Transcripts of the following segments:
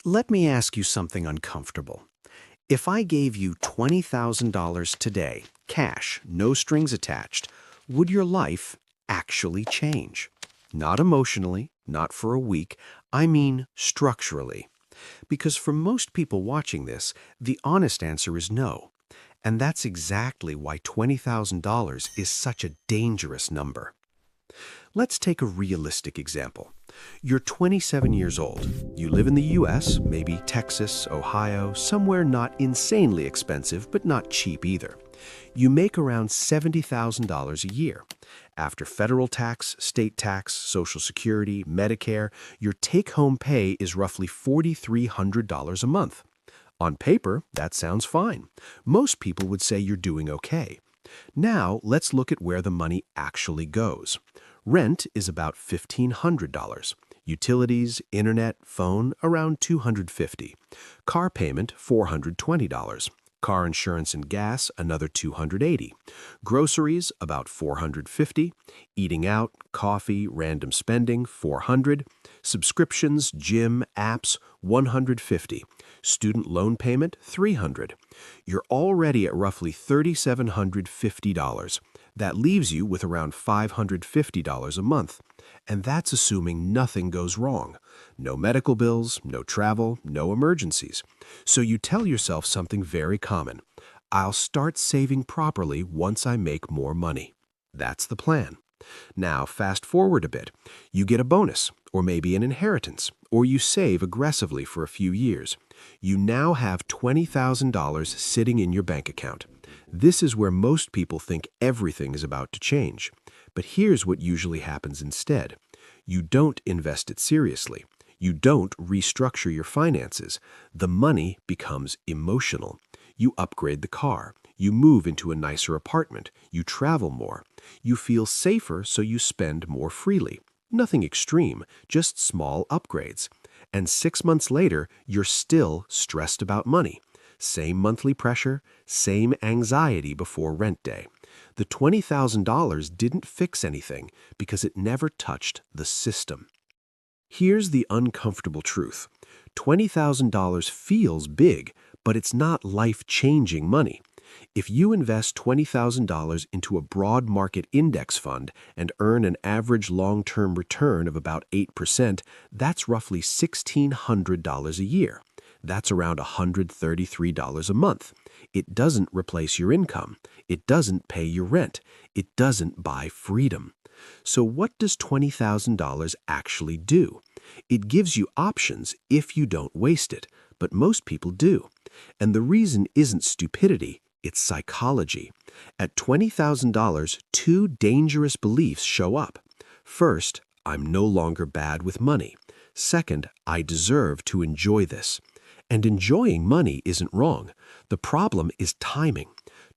Let me ask you something uncomfortable. If I gave you $20,000 today, cash, no strings attached, would your life actually change? Not emotionally, not for a week, I mean structurally. Because for most people watching this, the honest answer is no. And that's exactly why $20,000 is such a dangerous number. Let's take a realistic example. You're 27 years old. You live in the US, maybe Texas, Ohio, somewhere not insanely expensive, but not cheap either. You make around $70,000 a year. After federal tax, state tax, Social Security, Medicare, your take-home pay is roughly $4,300 a month. On paper, that sounds fine. Most people would say you're doing okay. Now, let's look at where the money actually goes. Rent is about $1,500. Utilities, internet, phone, around $250. Car payment, $420. Car insurance and gas, another $280. Groceries, about $450. Eating out, coffee, random spending, $400. Subscriptions, gym, apps, $150. Student loan payment, $300. You're already at roughly $3,750. That leaves you with around $550 a month. And that's assuming nothing goes wrong. No medical bills, no travel, no emergencies. So you tell yourself something very common. I'll start saving properly once I make more money. That's the plan. Now, fast forward a bit. You get a bonus, or maybe an inheritance, or you save aggressively for a few years. You now have $20,000 sitting in your bank account. This is where most people think everything is about to change. But here's what usually happens instead. You don't invest it seriously. You don't restructure your finances. The money becomes emotional. You upgrade the car. You move into a nicer apartment. You travel more. You feel safer, so you spend more freely. Nothing extreme, just small upgrades. And 6 months later, you're still stressed about money. Same monthly pressure, same anxiety before rent day. The $20,000 didn't fix anything because it never touched the system. Here's the uncomfortable truth. $20,000 feels big, but it's not life-changing money. If you invest $20,000 into a broad market index fund and earn an average long-term return of about 8%, that's roughly $1,600 a year. That's around $133 a month. It doesn't replace your income. It doesn't pay your rent. It doesn't buy freedom. So what does $20,000 actually do? It gives you options if you don't waste it, but most people do. And the reason isn't stupidity, it's psychology. At $20,000, two dangerous beliefs show up. First, I'm no longer bad with money. Second, I deserve to enjoy this. And enjoying money isn't wrong. The problem is timing.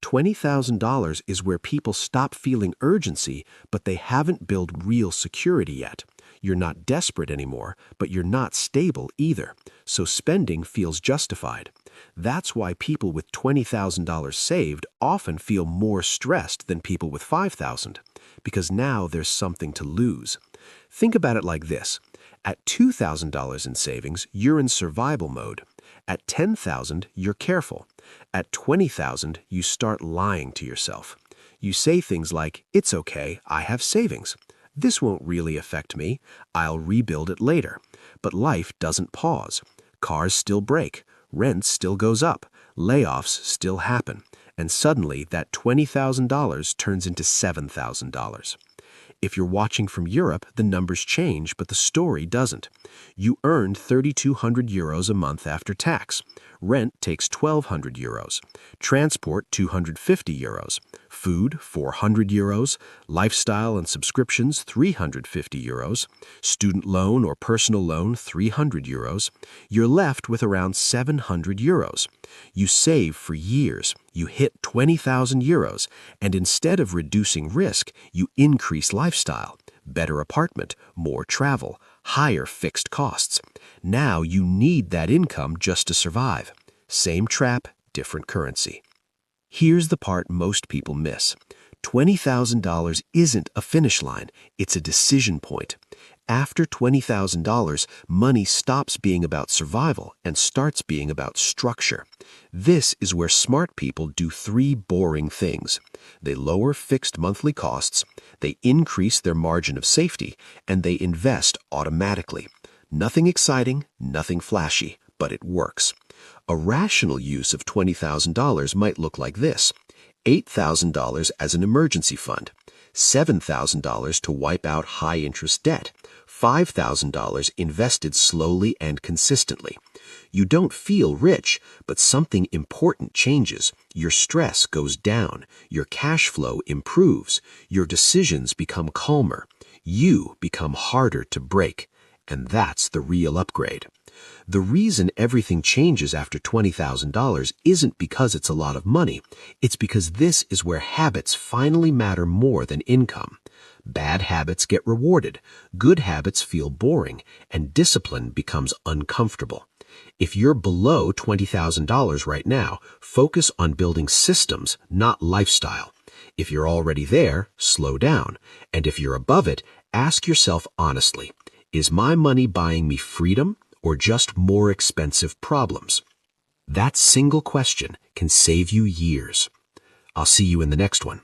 $20,000 is where people stop feeling urgency, but they haven't built real security yet. You're not desperate anymore, but you're not stable either. So spending feels justified. That's why people with $20,000 saved often feel more stressed than people with $5,000, because now there's something to lose. Think about it like this. At $2,000 in savings, you're in survival mode. At $10,000, you're careful. At $20,000, you start lying to yourself. You say things like, "It's okay, I have savings. This won't really affect me. I'll rebuild it later." But life doesn't pause. Cars still break. Rent still goes up. Layoffs still happen. And suddenly, that $20,000 turns into $7,000. If you're watching from Europe, the numbers change, but the story doesn't. You earned 3,200 euros a month after tax. Rent takes 1,200 euros. Transport, 250 euros. Food, 400 euros. Lifestyle and subscriptions, 350 euros. Student loan or personal loan, 300 euros. You're left with around 700 euros. You save for years. You hit 20,000 euros. And instead of reducing risk, you increase lifestyle. Better apartment, more travel, higher fixed costs. Now you need that income just to survive. Same trap, different currency. Here's the part most people miss. $20,000 isn't a finish line, it's a decision point. After $20,000, money stops being about survival and starts being about structure. This is where smart people do three boring things. They lower fixed monthly costs, they increase their margin of safety, and they invest automatically. Nothing exciting, nothing flashy, but it works. A rational use of $20,000 might look like this: $8,000 as an emergency fund, $7,000 to wipe out high-interest debt, $5,000 invested slowly and consistently. You don't feel rich, but something important changes. Your stress goes down, your cash flow improves, your decisions become calmer, you become harder to break. And that's the real upgrade. The reason everything changes after $20,000 isn't because it's a lot of money. It's because this is where habits finally matter more than income. Bad habits get rewarded, good habits feel boring, and discipline becomes uncomfortable. If you're below $20,000 right now, focus on building systems, not lifestyle. If you're already there, slow down. And if you're above it, ask yourself honestly, is my money buying me freedom or just more expensive problems? That single question can save you years. I'll see you in the next one.